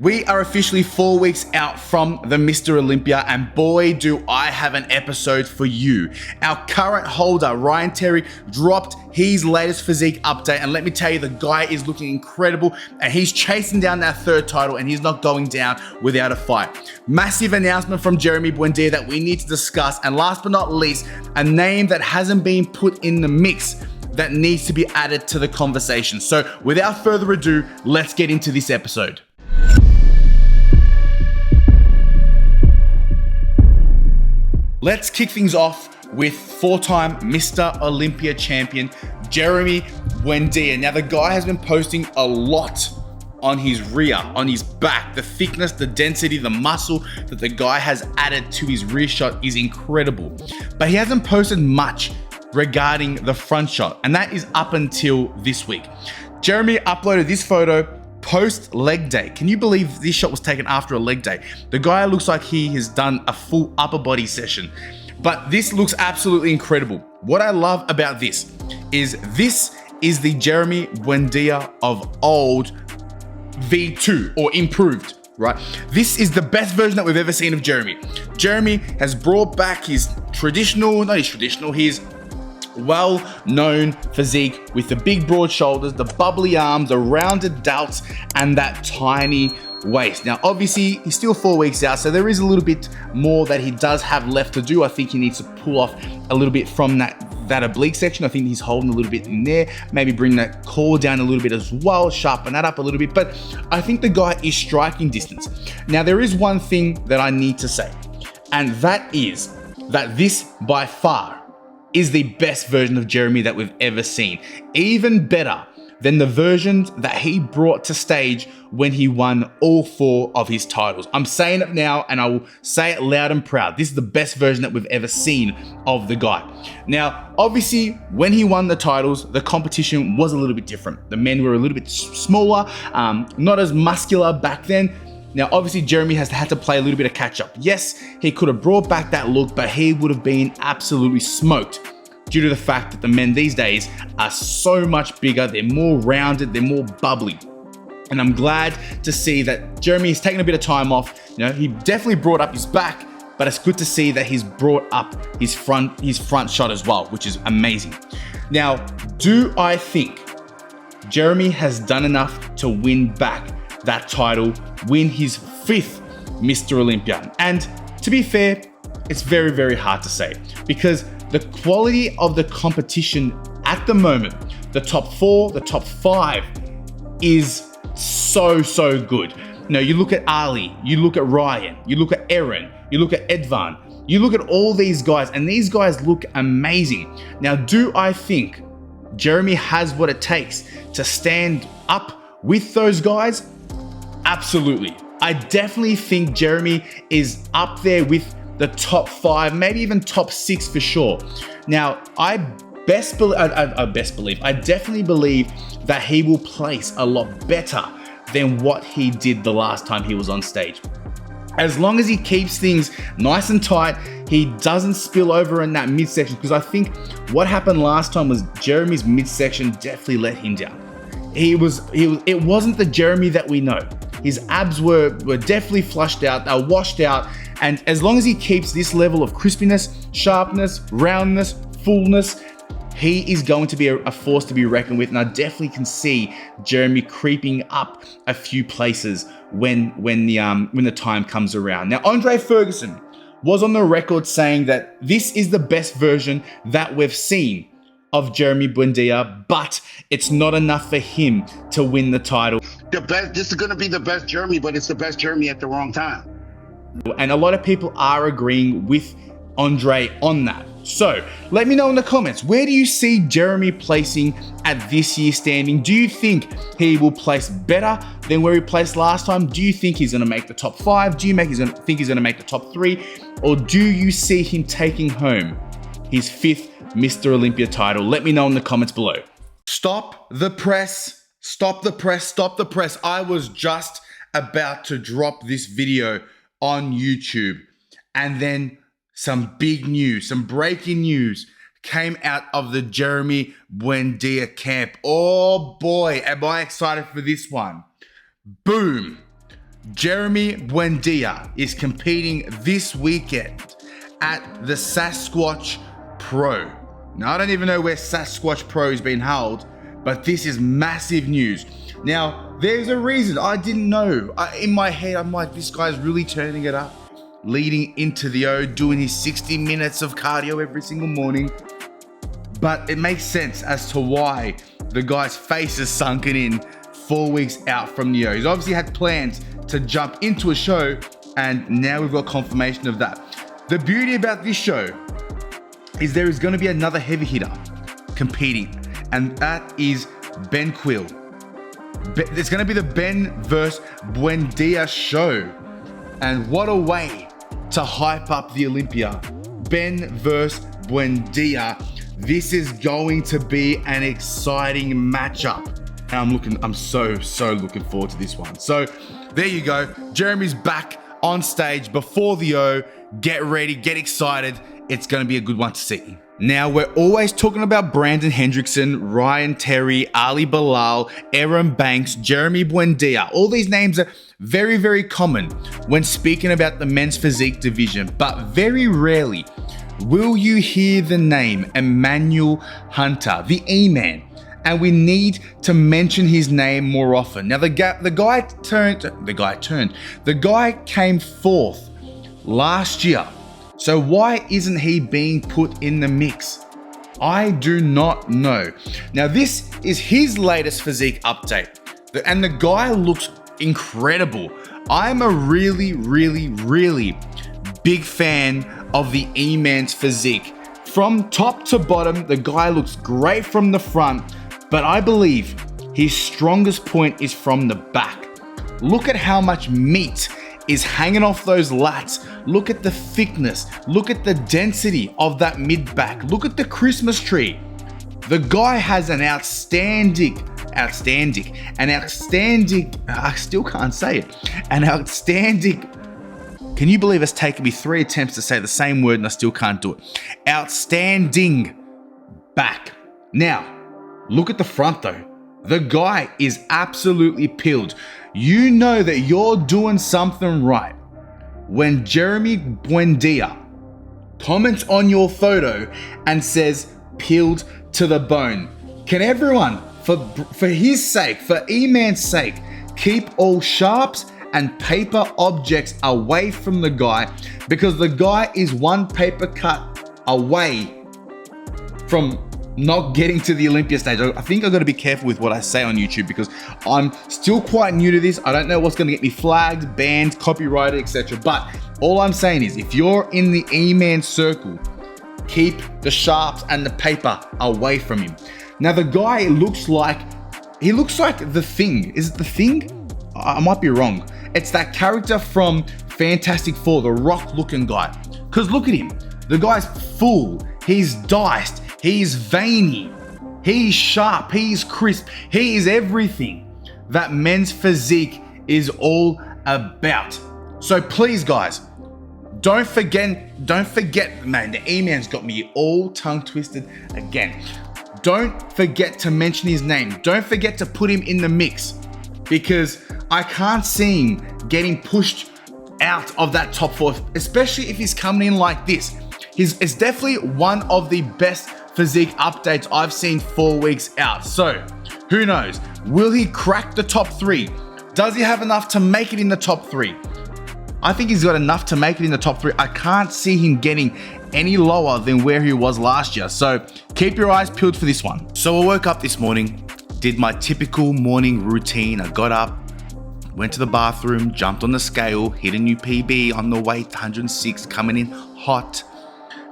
We are officially 4 weeks out from the Mr. Olympia, and boy, do I have an episode for you. Our current holder, Ryan Terry, dropped his latest physique update, and let me tell you, the guy is looking incredible, and he's chasing down that third title, and he's not going down without a fight. Massive announcement from Jeremy Buendia that we need to discuss, and last but not least, a name that hasn't been put in the mix that needs to be added to the conversation. So without further ado, let's get into this episode. Let's kick things off with four-time Mr. Olympia champion, Jeremy Buendia. Now, the guy has been posting a lot on his rear, on his back. The thickness, the density, the muscle that the guy has added to his rear shot is incredible. But he hasn't posted much regarding the front shot, and that is up until this week. Jeremy uploaded this photo post leg day. Can you believe this shot was taken after a leg day? The guy looks like he has done a full upper body session, but this looks absolutely incredible. What I love about this is the Jeremy Buendia of old V2 or improved, right? This is the best version that we've ever seen of Jeremy. Jeremy has brought back his his well-known physique with the big broad shoulders, the bubbly arms, the rounded delts, and that tiny waist. Now, obviously, he's still 4 weeks out, so there is a little bit more that he does have left to do. I think he needs to pull off a little bit from that oblique section. I think he's holding a little bit in there. Maybe bring that core down a little bit as well, sharpen that up a little bit. But I think the guy is striking distance. Now, there is one thing that I need to say, and that is that this, by far, is the best version of Jeremy that we've ever seen. Even better than the versions that he brought to stage when he won all 4 of his titles. I'm saying it now, and I will say it loud and proud. This is the best version that we've ever seen of the guy. Now, obviously, when he won the titles, the competition was a little bit different. The men were a little bit smaller, not as muscular back then. Now, obviously, Jeremy has had to play a little bit of catch up. Yes, he could have brought back that look, but he would have been absolutely smoked due to the fact that the men these days are so much bigger, they're more rounded, they're more bubbly. And I'm glad to see that Jeremy's taken a bit of time off. You know, he definitely brought up his back, but it's good to see that he's brought up his front shot as well, which is amazing. Now, do I think Jeremy has done enough to win back that title, win his 5th Mr. Olympia? And to be fair, it's very, very hard to say, because the quality of the competition at the moment, the top 4, the top 5 is so good. You know, you look at Ali, you look at Ryan, you look at Aaron, you look at Edvan, you look at all these guys, and these guys look amazing. Now, do I think Jeremy has what it takes to stand up with those guys? Absolutely. I definitely think Jeremy is up there with the top 5, maybe even top 6 for sure. Now, I definitely believe that he will place a lot better than what he did the last time he was on stage. As long as he keeps things nice and tight, he doesn't spill over in that midsection, because I think what happened last time was Jeremy's midsection definitely let him down. It wasn't the Jeremy that we know. His abs were definitely flushed out, they were washed out, and as long as he keeps this level of crispiness, sharpness, roundness, fullness, he is going to be a force to be reckoned with. And I definitely can see Jeremy creeping up a few places when the time comes around. Now, Andre Ferguson was on the record saying that this is the best version that we've seen of Jeremy Buendia, but it's not enough for him to win the title. This is going to be the best Jeremy, but it's the best Jeremy at the wrong time. And a lot of people are agreeing with Andre on that. So let me know in the comments, where do you see Jeremy placing at this year's standing? Do you think he will place better than where he placed last time? Do you think he's going to make the top 5? Do you think he's going to make the top 3? Or do you see him taking home his 5th Mr. Olympia title? Let me know in the comments below. Stop the press. Stop the press. Stop the press. I was just about to drop this video on YouTube, and then some big news, some breaking news came out of the Jeremy Buendia camp. Oh boy, am I excited for this one. Boom. Jeremy Buendia is competing this weekend at the Sasquatch Pro. Now, I don't even know where Sasquatch Pro is being held, but this is massive news. Now, there's a reason I didn't know. In my head, I'm like, this guy's really turning it up, leading into the O, doing his 60 minutes of cardio every single morning. But it makes sense as to why the guy's face is sunken in 4 weeks out from the O. He's obviously had plans to jump into a show, and now we've got confirmation of that. The beauty about this show is there is going to be another heavy hitter competing, and that is Ben Quill. It's going to be the Ben versus Buendia show. And what a way to hype up the Olympia. Ben versus Buendia. This is going to be an exciting matchup. And I'm so looking forward to this one. So there you go. Jeremy's back on stage before the O. Get ready, get excited. It's going to be a good one to see. Now, we're always talking about Brandon Hendrickson, Ryan Terry, Ali Bilal, Aaron Banks, Jeremy Buendia. All these names are very, very common when speaking about the men's physique division, but very rarely will you hear the name Emanuel Hunter, the E-Man. And we need to mention his name more often. Now, the guy came fourth last year. So why isn't he being put in the mix? I do not know. Now, this is his latest physique update, and the guy looks incredible. I'm a really big fan of the E-Man's physique. From top to bottom, the guy looks great from the front, but I believe his strongest point is from the back. Look at how much meat is hanging off those lats. Look at the thickness. Look at the density of that mid back. Look at the Christmas tree. The guy has an outstanding, I still can't say it. An outstanding, can you believe it's taken me 3 attempts to say the same word and I still can't do it? Outstanding back. Now, look at the front though. The guy is absolutely peeled. You know that you're doing something right when Jeremy Buendia comments on your photo and says peeled to the bone. Can everyone, for his sake, for E-Man's sake, keep all sharps and paper objects away from the guy, because the guy is one paper cut away from not getting to the Olympia stage. I think I've got to be careful with what I say on YouTube because I'm still quite new to this. I don't know what's going to get me flagged, banned, copyrighted, etc. But all I'm saying is if you're in the E-Man circle, keep the sharps and the paper away from him. Now the guy looks like the Thing. Is it the Thing? I might be wrong. It's that character from Fantastic Four, the rock looking guy. Because look at him. The guy's full. He's diced. He's veiny, he's sharp, he's crisp, he is everything that men's physique is all about. So please guys, don't forget, man, the E-Man's got me all tongue twisted again. Don't forget to mention his name. Don't forget to put him in the mix because I can't see him getting pushed out of that top 4, especially if he's coming in like this. It's definitely one of the best physique updates I've seen 4 weeks out. So who knows? Will he crack the top 3? Does he have enough to make it in the top 3? I think he's got enough to make it in the top 3. I can't see him getting any lower than where he was last year. So keep your eyes peeled for this one. So I woke up this morning, did my typical morning routine. I got up, went to the bathroom, jumped on the scale, hit a new PB on the weight, 106, coming in hot.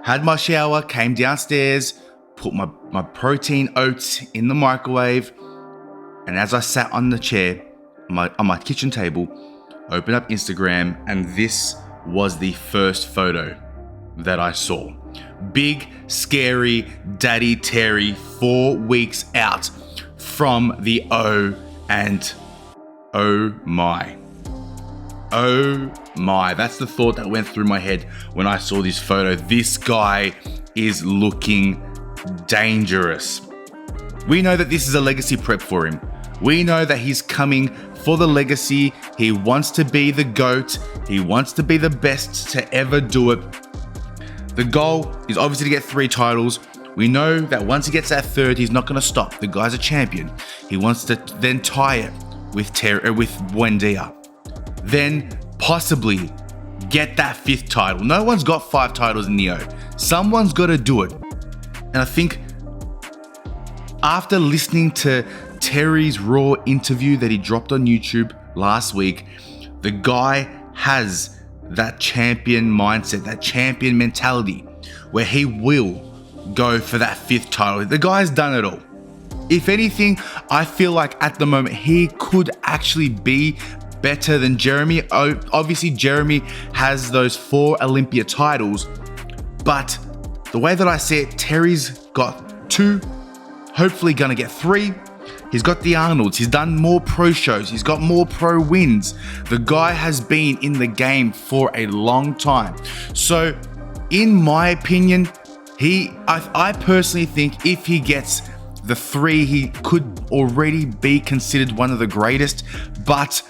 Had my shower, came downstairs, put my protein oats in the microwave, and as I sat on the chair on my kitchen table, opened up Instagram, and this was the first photo that I saw. Big, scary Daddy Terry, 4 weeks out from the O, and oh my, that's the thought that went through my head when I saw this photo. This guy is looking dangerous. We know that this is a legacy prep for him. We know that he's coming for the legacy. He wants to be the GOAT. He wants to be the best to ever do it. The goal is obviously to get 3 titles. We know that once he gets that 3rd, he's not going to stop. The guy's a champion. He wants to then tie it with Buendia. Then possibly get that 5th title. No one's got 5 titles in the O. Someone's got to do it. And I think after listening to Terry's Raw interview that he dropped on YouTube last week, the guy has that champion mindset, that champion mentality, where he will go for that 5th title. The guy's done it all. If anything, I feel like at the moment he could actually be better than Jeremy. Obviously, Jeremy has those 4 Olympia titles, but the way that I see it, Terry's got 2, hopefully gonna get 3. He's got the Arnolds, he's done more pro shows, he's got more pro wins. The guy has been in the game for a long time. So, in my opinion, I personally think if he gets the 3, he could already be considered one of the greatest, but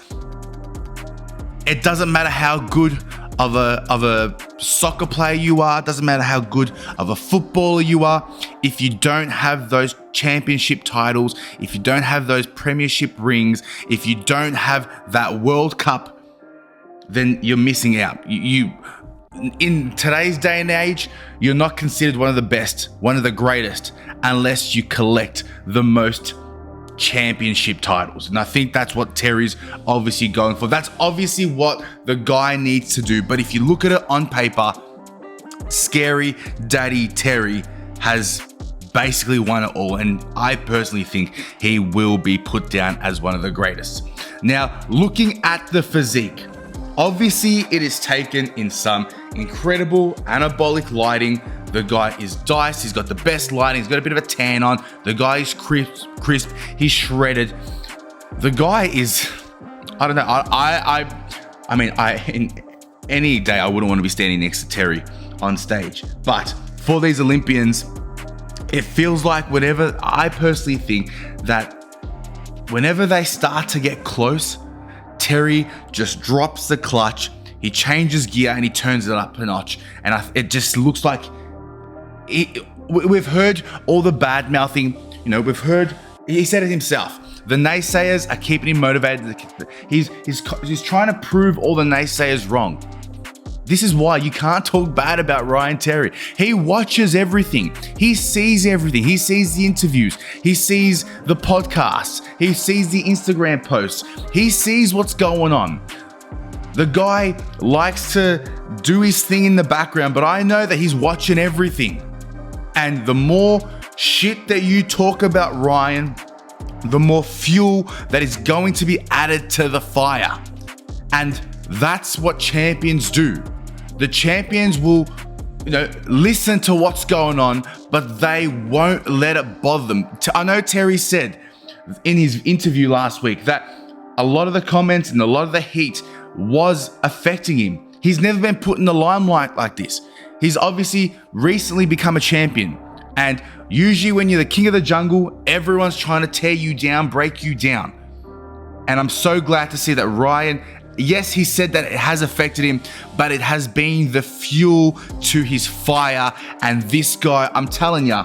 it doesn't matter how good of a soccer player you are, doesn't matter how good of a footballer you are, if you don't have those championship titles, if you don't have those premiership rings, if you don't have that World Cup, then you're missing out. You in today's day and age, you're not considered one of the best, one of the greatest, unless you collect the most championship titles. And I think that's what Terry's obviously going for. That's obviously what the guy needs to do. But if you look at it on paper, Scary Daddy Terry has basically won it all. And I personally think he will be put down as one of the greatest. Now, looking at the physique, obviously it is taken in some incredible anabolic lighting. The guy is diced, he's got the best lighting, he's got a bit of a tan on, the guy is crisp, he's shredded. The guy is, I don't know, I mean, in any day I wouldn't want to be standing next to Terry on stage. But for these Olympians, it feels like I personally think that whenever they start to get close, Terry just drops the clutch, he changes gear and he turns it up a notch. And it just looks like, we've heard all the bad mouthing, we've heard, he said it himself, the naysayers are keeping him motivated. He's trying to prove all the naysayers wrong. This is why you can't talk bad about Ryan Terry. He watches everything. He sees everything. He sees the interviews. He sees the podcasts. He sees the Instagram posts. He sees what's going on. The guy likes to do his thing in the background, but I know that he's watching everything. And the more shit that you talk about Ryan, the more fuel that is going to be added to the fire. And that's what champions do. The champions will, listen to what's going on, but they won't let it bother them. I know Terry said in his interview last week that a lot of the comments and a lot of the heat was affecting him. He's never been put in the limelight like this. He's obviously recently become a champion. And usually when you're the king of the jungle, everyone's trying to tear you down, break you down. And I'm so glad to see that Ryan, yes, he said that it has affected him, but it has been the fuel to his fire. And this guy, I'm telling you,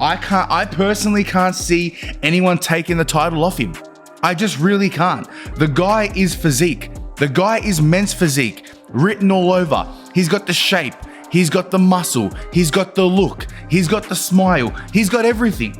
I personally can't see anyone taking the title off him. I just really can't. The guy is physique. The guy is men's physique, written all over. He's got the shape. He's got the muscle. He's got the look. He's got the smile. He's got everything.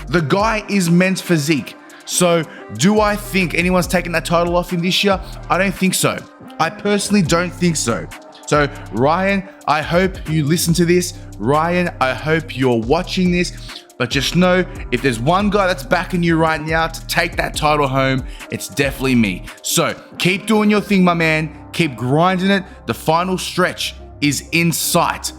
The guy is men's physique. So do I think anyone's taking that title off him this year? I don't think so. I personally don't think so. So Ryan, I hope you listen to this. Ryan, I hope you're watching this. But just know, if there's one guy that's backing you right now to take that title home, it's definitely me. So keep doing your thing, my man. Keep grinding it. The final stretch is in sight.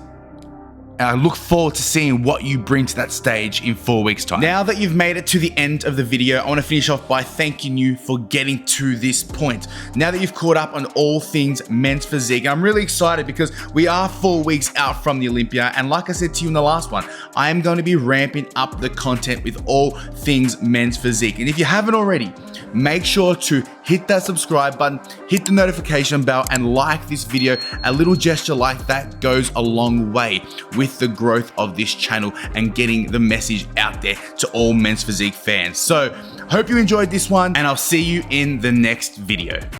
And I look forward to seeing what you bring to that stage in 4 weeks' time. Now that you've made it to the end of the video, I want to finish off by thanking you for getting to this point. Now that you've caught up on all things men's physique, I'm really excited because we are 4 weeks out from the Olympia. And like I said to you in the last one, I am going to be ramping up the content with all things men's physique. And if you haven't already, make sure to hit that subscribe button, hit the notification bell, and like this video. A little gesture like that goes a long way with the growth of this channel and getting the message out there to all Men's Physique fans. So hope you enjoyed this one, and I'll see you in the next video.